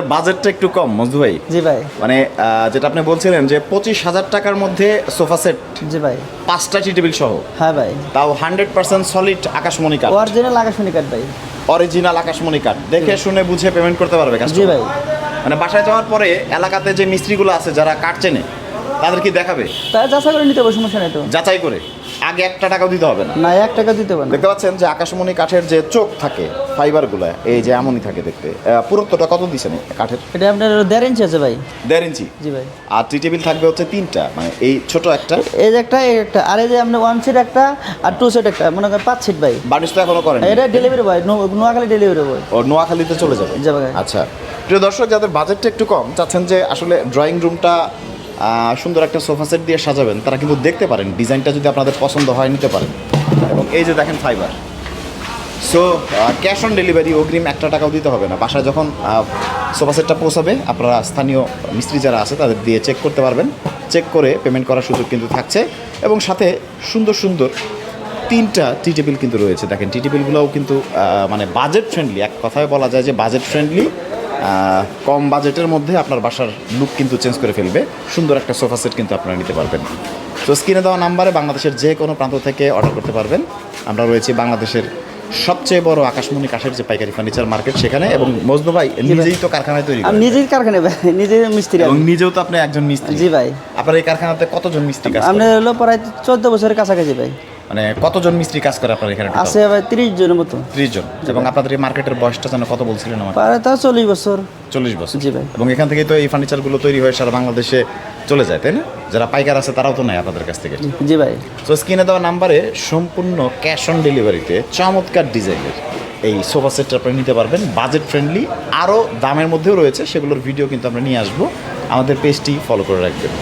যাদের বাজেটটা একটু কম মজদু ভাই, জি ভাই। মানে যেটা আপনি বলছিলেন যে 25,000 টাকার মধ্যে সোফা সেট, জি ভাই। 5টা টি টেবিল সহ, হ্যাঁ ভাই। তাও 100% সলিড আকাশমণি কাঠ, অরিজিনাল আকাশমণি কাঠ ভাই। অরিজিনাল আকাশমণি কাঠ, দেখে শুনে বুঝে পেমেন্ট করতে পারবে জি কাস্টমার। ভাই। মানে বাসায় যাওয়ার পরে এলাকাতে যে মিস্ত্রিগুলো আছে যারা কাঠ চেনে তাদের কি দেখাবে, তাই যাচাই করে নিতে হবে, সমস্যা নেই তো। যাচাই করে, আগে একটা টাকাও দিতে হবে না। না, 1 টাকা দিতে হবে না। দেখতে পাচ্ছেন যে আকাশমণি কাঠের যে চোখ থাকে, ফাইবারগুলো এই যে এমনই থাকে দেখতে। পুরুত্বটা কত দিচ্ছেন কাঠের? এটা আপনার 1.5 ইঞ্চি আছে ভাই। 1.5 ইঞ্চি। জি ভাই। আর টি টেবিল থাকবে হচ্ছে 3টা, মানে এই ছোট একটা, এই যে একটা, এই একটা, আর এই যে আপনার 1 সিট একটা আর 2 সিট একটা, মনে করেন 5 সিট ভাই। বার্নিশ তো এখনো করেন? এটা delivery boy, Noakhali delivery boy. ও নোয়াখালীতে চলে যাবে। যাবে। আচ্ছা, প্রিয় দর্শক, যাদের বাজেটটা একটু কম, চাচ্ছেন যে আসলে ড্রয়িং রুমটা সুন্দর একটা সোফা সেট দিয়ে সাজাবেন, তারা কিন্তু দেখতে পারেন, ডিজাইনটা যদি আপনাদের পছন্দ হয় নিতে পারেন। এবং এই যে দেখেন fibre, so cash on delivery, অগ্রিম 1 টাকাও দিতে হবে না। বাসায় যখন সোফা সেটটা পৌঁছাবে, আপনারা স্থানীয় মিস্ত্রি যারা আছে তাদের দিয়ে চেক করতে পারবেন, চেক করে পেমেন্ট করার সুযোগ কিন্তু থাকছে। এবং সাথে সুন্দর সুন্দর 3টা টি টেবিল কিন্তু রয়েছে। দেখেন টি টেবিলগুলোও কিন্তু মানে বাজেট ফ্রেন্ডলি, এক কথায় বলা যায় যে বাজেট ফ্রেন্ডলি। কম বাজেটের মধ্যে আপনার বাসার লুক কিন্তু চেঞ্জ করে ফেলবে, সুন্দর একটা সোফা সেট কিন্তু আপনারা নিতে পারবেন। তো স্ক্রিনে দেওয়া নাম্বারে বাংলাদেশের যে কোনো প্রান্ত থেকে অর্ডার করতে পারবেন। আমরা রয়েছি বাংলাদেশের সবচেয়ে বড় আকাশমণি কাঠের যে পাইকারি ফার্নিচার মার্কেট সেখানে। এবং মজনু ভাই নিজেই তো কারখানায় তৈরি আমি করেন। নিজেই কারখানায় ভাই, নিজে মিস্ত্রি। এবং নিজেও তো আপনি একজন মিস্ত্রি। জি ভাই। আপনার এই কারখানাতে কতজন মিস্ত্রি কাজ আপনার করে? হলো প্রায় 14 বছরের কাছাকাছি ভাই। মানে কতজন মিস্ত্রি কাজ করে আপনার এখানে? আছে ভাই 30 জনের মতো। 30 জন। এবং আপনাদের এই মার্কেটের বয়সটা যেন কত বলছিলেন আমার? প্রায় তাও 40 বছর। 40 বছর। জি ভাই। এবং এখান থেকেই তো এই ফার্নিচারগুলো তৈরি হয়ে সারা বাংলাদেশে চলে যায়, তাই না? যারা পাইকার আছে তারাও তো নেয় আপনাদের কাছ থেকে। জি ভাই। তো স্ক্রিনে দেওয়া নাম্বারে সম্পূর্ণ ক্যাশ অন ডেলিভারিতে চমৎকার ডিজাইনের এই সোফা সেটটা আপনি নিতে পারবেন, বাজেট ফ্রেন্ডলি। আরও দামের মধ্যেও রয়েছে, সেগুলোর ভিডিও কিন্তু আমরা নিয়ে আসবো। আমাদের পেজটি ফলো করে রাখবেন।